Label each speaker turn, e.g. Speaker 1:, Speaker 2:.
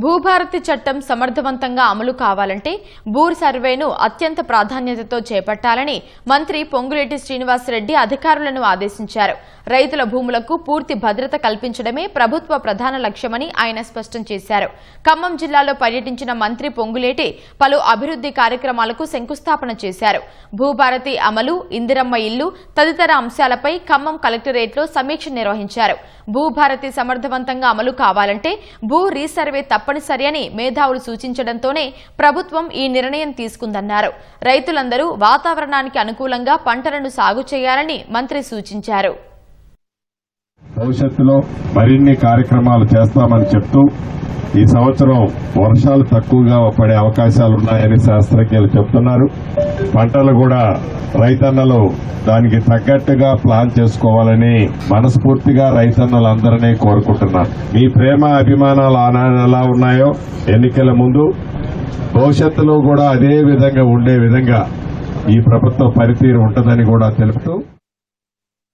Speaker 1: భూభారతి చట్టం సమర్థవంతంగా అమలు కావాలంటే భూ సర్వేను అత్యంత ప్రాధాన్యతతో చేపట్టాలని మంత్రి పొంగులేటి శ్రీనివాసరెడ్డి అధికారులను ఆదేశించారు. రైతుల భూములకు పూర్తి భద్రత కల్పించడమే ప్రభుత్వ ప్రధాన లక్ష్యమని ఆయన స్పష్టం చేశారు. ఖమ్మం జిల్లాలో పర్యటించిన మంత్రి పొంగులేటి పలు అభివృద్ధి కార్యక్రమాలకు శంకుస్థాపన చేశారు. భూభారతి అమలు, ఇందిరమ్మ ఇల్లు తదితర అంశాలపై ఖమ్మం కలెక్టరేట్లో సమీక్ష నిర్వహించారు. భూభారతి సమర్థవంతంగా అమలు కావాలంటే భూ రీసర్వే తప్పనిసరి అని మేధావులు సూచించడంతోనే ప్రభుత్వం ఈ నిర్ణయం తీసుకుందన్నారు. రైతులందరూ వాతావరణానికి అనుకూలంగా పంటలను సాగు చేయాలని మంత్రి సూచించారు.
Speaker 2: భవిష్యత్తులో మరిన్ని కార్యక్రమాలు చేస్తామని చెప్తూ ఈ సంవత్సరం వర్షాలు తక్కువగా పడే అవకాశాలున్నాయని శాస్త్రజ్ఞులు చెబుతున్నారు. పంటలు కూడా రైతన్నలు దానికి తగ్గట్టుగా ప్లాన్ చేసుకోవాలని మనస్ఫూర్తిగా రైతన్నలందరినీ కోరుకుంటున్నారు. మీ ప్రేమ అభిమానాలు ఆనాడు ఎలా ఉన్నాయో ఎన్నికల ముందు భవిష్యత్తులో కూడా అదే విధంగా ఉండే విధంగా ఈ ప్రభుత్వ పనితీరు ఉంటుందని కూడా తెలుపుతూ